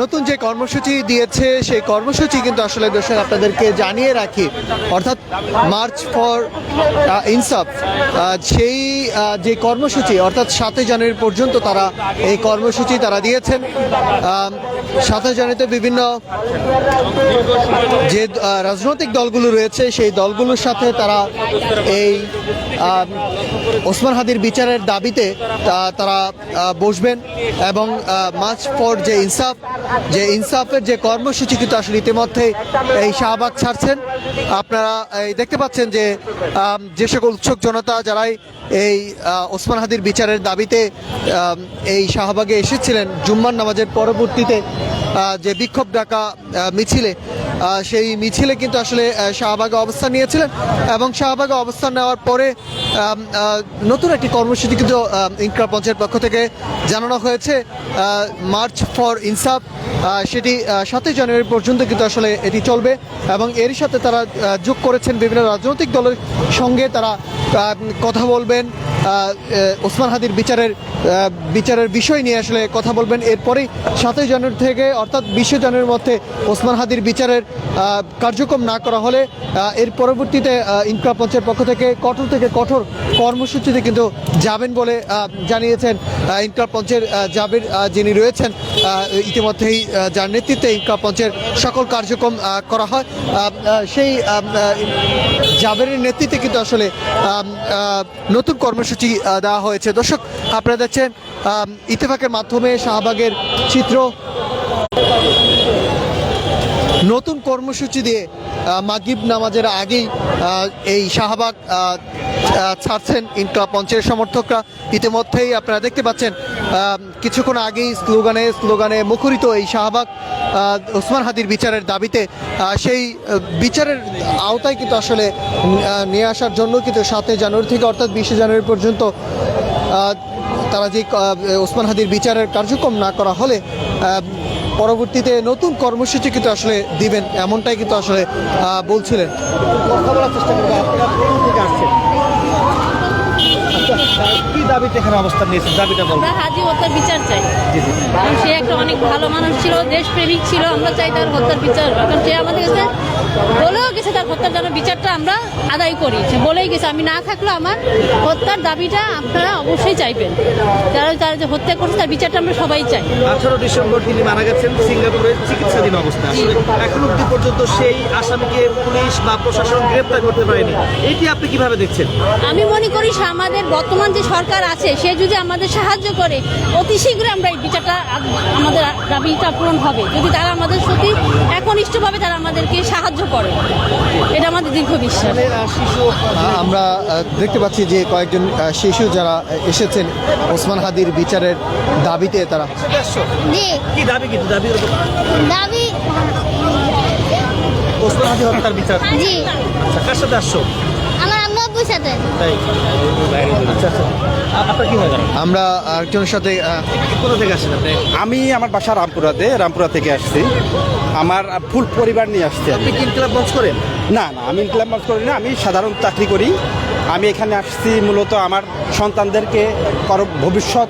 নতুন যে কর্মসূচি দিয়েছে সেই কর্মসূচি কিন্তু আসলে দর্শক আপনাদেরকে জানিয়ে রাখি, অর্থাৎ মার্চ ফর ইনসাফ, সেই যে কর্মসূচি অর্থাৎ 7 জানুয়ারি পর্যন্ত তারা এই কর্মসূচি তারা দিয়েছেন। 7 জানুয়ারিতে বিভিন্ন যে রাজনৈতিক দলগুলো রয়েছে সেই দলগুলোর সাথে তারা এই ওসমান হাদির বিচারের দাবিতে তারা বসবেন এবং মার্চ ফর যে ইনসাফের যে কর্মসূচি কিন্তু আসলে ইতিমধ্যে এই শাহবাগ ছাড়ছেন। আপনারা দেখতে পাচ্ছেন যে সকল উৎসুক জনতা যারাই এই ওসমান হাদির বিচারের দাবিতে এই শাহবাগে এসেছিলেন জুম্মার নামাজের পরবর্তীতে যে বিক্ষোভ ডাকা মিছিলে, সেই মিছিলে কিন্তু আসলে শাহবাগে অবস্থান নিয়েছিলেন এবং শাহবাগে অবস্থান নেওয়ার পরে নতুন একটি কর্মসূচি কিন্তু ইনকলাব মঞ্চের পক্ষ থেকে জানানো হয়েছে, মার্চ ফর ইনসাফ। সেটি 7 জানুয়ারি পর্যন্ত কিন্তু আসলে এটি চলবে এবং এরই সাথে তারা যোগ করেছেন বিভিন্ন রাজনৈতিক দলের সঙ্গে তারা কথা বলবেন, ওসমান হাদির বিচারের বিষয় নিয়ে আসলে কথা বলবেন। এরপরেই 7 জানুয়ারি থেকে অর্থাৎ 20 জানুয়ারির মধ্যে ওসমান হাদির বিচারের কার্যক্রম না করা হলে এর পরবর্তীতে ইনকলাব মঞ্চের পক্ষ থেকে কঠোর কর্মসূচিতে কিন্তু যাবেন বলে জানিয়েছেন ইনকলাব মঞ্চের জাবির যিনি রয়েছেন, ইতিমধ্যেই যার নেতৃত্বে ইনকলাব মঞ্চের সকল কার্যক্রম করা হয়, সেই জাবেরের নেতৃত্বে কিন্তু আসলে নতুন কর্মসূচি দেওয়া হয়েছে। দর্শক আপনারা দেখছেন ইত্তেফাকের মাধ্যমে শাহবাগের চিত্র। নতুন কর্মসূচি দিয়ে মাগরিব নামাজের আগেই এই শাহবাগ ছাড়ছেন ইনকলাব মঞ্চের সমর্থকরা। ইতিমধ্যেই আপনারা দেখতে পাচ্ছেন কিছুক্ষণ আগেই স্লোগানে মুখরিত এই শাহবাগ ওসমান হাদির বিচারের দাবিতে। সেই বিচারের আওতায় কিন্তু আসলে নিয়ে আসার জন্য কিন্তু 7 জানুয়ারি থেকে অর্থাৎ 20 জানুয়ারি পর্যন্ত তারা যে ওসমান হাদির বিচারের কার্যক্রম না করা হলে পরবর্তীতে নতুন কর্মসূচি কিন্তু আসলে দিবেন, এমনটাই কিন্তু আসলে বলছিলেন। কথা বলার চেষ্টা করবো, আপনারা কোথা থেকে আসছেন, কি দাবিতে এখানে অবস্থান নিয়েছেন? দাবিটা বলুন। আমরা হাজি হত্যার বিচার চাই। কারণ সে একটা অনেক ভালো মানুষ ছিল, দেশপ্রেমিক ছিল, আমরা চাই তার হত্যার বিচার। কারণ সে আমাদের কাছে বলেও গেছে তার হত্যার জন্য বিচারটা আমরা আদায় করি, সে বলেই গেছে আমি না থাকলেও আমার হত্যার দাবিটা আপনারা অবশ্যই চাইবেন। তারা যে হত্যা করছে তার বিচারটা আমরা সবাই চাই। 18 ডিসেম্বর তিনি মারা গেছেন সিঙ্গাপুরের চিকিৎসাধীন অবস্থায়। এখন অবধি পর্যন্ত সেই আসামিকে পুলিশ বা প্রশাসন গ্রেপ্তার করতে পারেনি, এটি আপনি কিভাবে দেখছেন? আমি মনে করি আমাদের বর্তমান যে সরকার আছে সে যদি আমাদের সাহায্য করে অতি শীঘ্রই আমরা এই বিচারটা আমাদের দাবিটা পূরণ হবে, যদি তারা আমাদের সত্যি একনিষ্ঠভাবে তারা আমাদেরকে সাহায্য করে, এটা আমাদের দীর্ঘ বিশ্বাস। আমরা দেখতে পাচ্ছি যে কয়েকজন শিশু যারা এসেছেন ওসমান হাদির বিচারের দাবিতে, তারা কি দাবি দাবি ওসমান হাদি হত্যার বিচার। জি, কার সাথে আসছো? আমার আম্মু আব্বুর সাথে। তাই আপনার কি হয়? আমরা একজনের সাথে কোথা থেকে আসছেন আপনি? আমি আমার বাসা রামপুরা থেকে আসছি, আমার ফুল পরিবার নিয়ে আসছি। আপনি কি ইনকলাব মঞ্চ করেন? না, আমি ইনকলাব মঞ্চ করি না, আমি সাধারণ চাকরি করি। আমি এখানে আসছি মূলত আমার সন্তানদেরকে ভবিষ্যৎ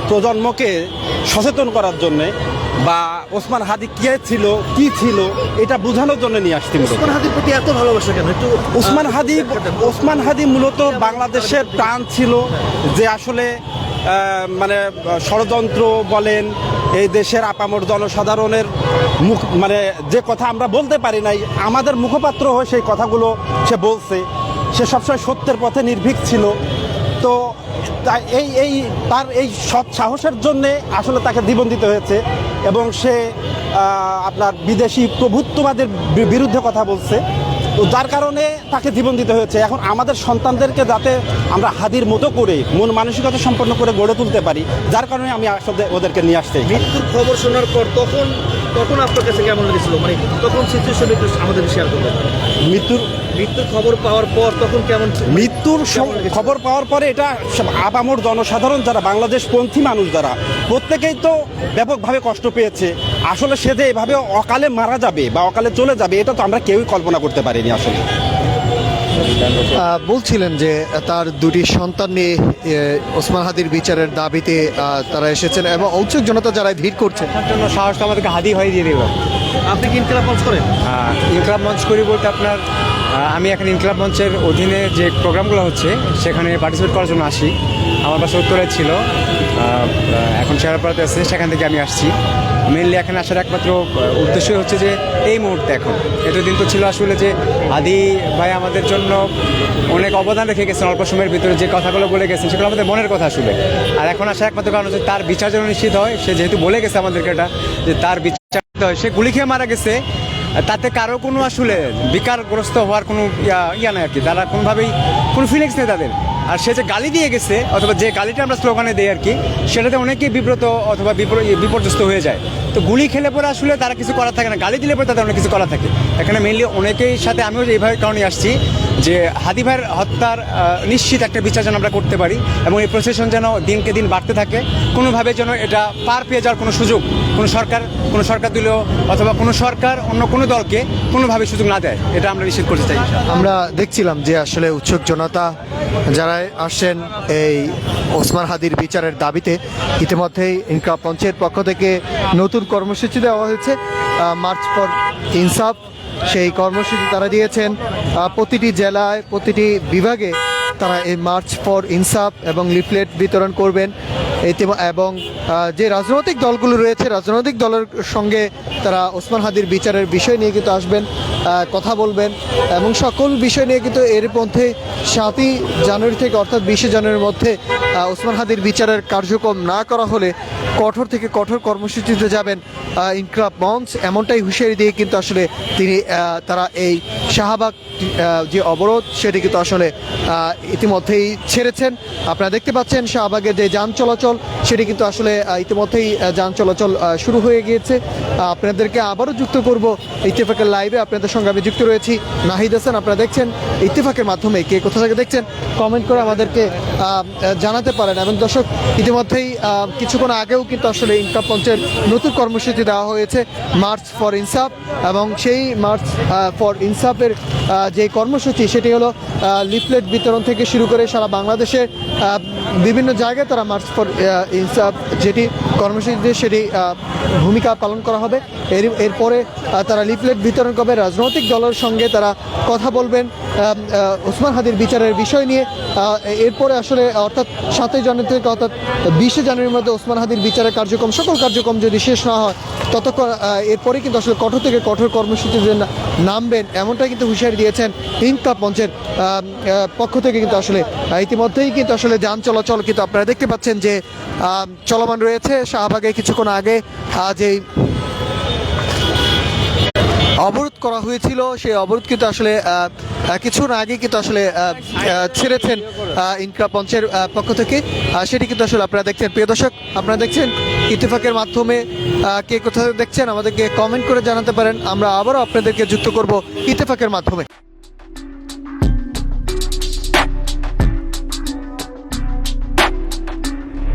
প্রজন্মকে সচেতন করার জন্যে, বা ওসমান হাদি কি ছিল এটা বোঝানোর জন্য নিয়ে আসছি। ওসমান হাদির প্রতি এত ভালোবাসা কেন? একটু ওসমান হাদি মূলত বাংলাদেশের প্রাণ ছিল, যে আসলে ষড়যন্ত্র বলেন, এই দেশের আপামর জনসাধারণের যে কথা আমরা বলতে পারি নাই, আমাদের মুখপাত্র হয়ে সেই কথাগুলো সে বলছে। সে সবসময় সত্যের পথে নির্ভীক ছিল। তো তাই তার এই সৎ সাহসের জন্যে আসলে তাকে জীবন দিতে হয়েছে এবং সে আপনার বিদেশি প্রভুত্ববাদের বিরুদ্ধে কথা বলছে, তো যার কারণে তাকে জীবন দিতে হয়েছে। এখন আমাদের সন্তানদেরকে যাতে আমরা হাদির মতো করে মন মানসিকতা সম্পন্ন করে গড়ে তুলতে পারি, যার কারণে আমি আসলে ওদেরকে নিয়ে আসছি। মৃত্যুর খবর শোনার পর তখন আপনার কাছে কেমন লেগেছিল? তখন সিচুয়েশন একটু আমাদের শেয়ার করবেন। মৃত্যুর খবর পাওয়ার পর তখন কেমন? মৃত্যুর খবর পাওয়ার পরে এটা আপামর জনসাধারণ যারা বাংলাদেশপন্থী মানুষ যারা প্রত্যেকেই তো ব্যাপকভাবে কষ্ট পেয়েছে। আসলে সে যে এভাবে অকালে মারা যাবে বা অকালে চলে যাবে এটা তো আমরা কেউই কল্পনা করতে পারিনি আসলে। বলছিলেন যে তার দুটি সন্তান নিয়ে ওসমান হাদির বিচারের দাবিতে তারা এসেছেন এবং ঔৎসুক জনতা যারা ভিড় করছেন। তার জন্য সাহস তো আমাদেরকে হাদি হয়ে দিয়ে দেবে। আপনি কি ইনকিলাব মঞ্চ করেন? ইনকলাব মঞ্চ করি বলতে আপনার আমি এখন ইনকলাব মঞ্চের অধীনে যে প্রোগ্রামগুলো হচ্ছে সেখানে পার্টিসিপেট করার জন্য আসি। আমার বাসা উত্তরে ছিল, এখন শেয়ারপাড়াতে আছে, সেখান থেকে আমি আসছি। মেনলি এখানে আসার একমাত্র উদ্দেশ্যই হচ্ছে যে এই মুহূর্তে এখন এতদিন তো ছিল আসলে যে আদি ভাই আমাদের জন্য অনেক অবদান রেখে গেছেন, অল্প সময়ের ভিতরে যে কথাগুলো বলে গেছেন সেগুলো আমাদের মনের কথা আসলে। আর এখন আসার একমাত্র কারণ হচ্ছে তার বিচার যেন নিশ্চিত হয়। সে যেহেতু বলে গেছে আমাদেরকে এটা যে তার বিচার হয়, সে গুলি খেয়ে মারা গেছে, তাতে কারো কোনো আসলে বিকারগ্রস্ত হওয়ার কোনো ইয়া নাই আর কি। তারা কোনোভাবেই কোনো ফিলিংস নেই তাদের। আর সে যে গালি দিয়ে গেছে অথবা যে গালিটা আমরা স্লোগানে দিই আর কি, সেটাতে অনেকেই বিব্রত অথবা বিপর্যস্ত হয়ে যায়। তো গুলি খেলে পরে আসলে তারা কিছু করার থাকে না, গালি দিলে পরে তাদের অনেক কিছু করা থাকে। এখানে মেনলি অনেকেই সাথে আমিও এইভাবে কারণে আসছি যে হাদি ভাইয়ের হত্যার নিশ্চিত একটা বিচার যেন আমরা করতে পারি এবং এই প্রসেশন যেন দিনকে দিন বাড়তে থাকে। কোনোভাবে যেন এটা পার পেয়ে যাওয়ার কোনো সুযোগ কোনো সরকার দিলেও অথবা কোনো সরকার অন্য কোনো দলকে কোনোভাবে সুযোগ না দেয়, এটা আমরা নিশ্চিত করতে চাই। আমরা দেখছিলাম যে আসলে উৎসুক জনতা যারা আসছেন এই ওসমান হাদির বিচারের দাবিতে, ইতিমধ্যেই ইনকিলাব মঞ্চের পক্ষ থেকে নতুন কর্মসূচি দেওয়া হয়েছে, মার্চ ফর ইনসাফ। সেই কর্মসূচি তারা দিয়েছেন প্রতিটি জেলায়, প্রতিটি বিভাগে তারা এই মার্চ ফর ইনসাফ এবং লিফলেট বিতরণ করবেন। এবং যে রাজনৈতিক দলগুলো রয়েছে, রাজনৈতিক দলের সঙ্গে তারা ওসমান হাদির বিচারের বিষয় নিয়ে কিন্তু আসবেন, কথা বলবেন এবং সকল বিষয় নিয়ে কিন্তু এর মধ্যে 7ই জানুয়ারি থেকে অর্থাৎ 20শে জানুয়ারির মধ্যে ওসমান হাদির বিচারের কার্যক্রম না করা হলে কঠোর থেকে কঠোর কর্মসূচিতে যাবেন ইনকিলাব মঞ্চ, এমনটাই হুঁশিয়ারি দিয়ে কিন্তু আসলে তারা এই শাহবাগ যে অবরোধ সেটি কিন্তু আসলে ইতিমধ্যেই ছেড়েছেন। আপনারা দেখতে পাচ্ছেন শাহবাগের যে যান চলাচল সেটি কিন্তু আসলে ইতিমধ্যেই যান চলাচল শুরু হয়ে গিয়েছে। আপনাদেরকে আবারও যুক্ত করব ইত্তেফাকের লাইভে। আপনাদের সঙ্গে আমি যুক্ত রয়েছি নাহিদ হাসান। আপনারা দেখছেন ইত্তেফাকের মাধ্যমে, কে কোথা থেকে দেখছেন কমেন্ট করে আমাদেরকে জানাতে পারেন। এবং দর্শক, ইতিমধ্যেই কিছুক্ষণ আগেও কিন্তু আসলে ইনকিলাব মঞ্চের নতুন কর্মসূচি দেওয়া হয়েছে মার্চ ফর ইনসাফ, এবং সেই মার্চ ফর ইনসাফের যে কর্মসূচি সেটি হলো লিফলেট বিতরণ থেকে শুরু করে সারা বাংলাদেশে বিভিন্ন জায়গায় তারা মার্চ ফর ইনসাফ যেটি কর্মসূচিতে সেটি ভূমিকা পালন করা হবে। এরপরে তারা লিফলেট বিতরণ করবে, রাজনৈতিক দলের সঙ্গে তারা কথা বলবেন ওসমান হাদির বিচারের বিষয় নিয়ে। এরপরে আসলে অর্থাৎ 7ই জানুয়ারি থেকে অর্থাৎ 20শে জানুয়ারির মধ্যে ওসমান হাদির বিচারের কার্যক্রম, সকল কার্যক্রম যদি শেষ না হয় ততক্ষণ এরপরে কিন্তু আসলে কঠোর থেকে কঠোর কর্মসূচিতে নামবেন, এমনটাই কিন্তু হুঁশিয়ারি দিয়েছেন ইনকিলাব মঞ্চের পক্ষ থেকে। কিন্তু আসলে ইতিমধ্যেই কিন্তু আসলে যান চলাচল কিন্তু আপনারা দেখতে পাচ্ছেন যে চলমান রয়েছে। শাহবাগে কিছুক্ষণ আগে যেই অবরোধ করা হয়েছিল সেই অবরোধ কিন্তু আসলে কিছুক্ষণ আগে কিন্তু আসলে ছেড়েছেন ইনকিলাব মঞ্চের পক্ষ থেকে, সেটি কিন্তু আসলে আপনারা দেখছেন। প্রিয় দর্শক, আপনারা দেখছেন ইত্তেফাকের মাধ্যমে, কে কোথায় দেখছেন আমাদেরকে কমেন্ট করে জানাতে পারেন। আমরা আবারও আপনাদেরকে যুক্ত করব ইত্তেফাকের মাধ্যমে।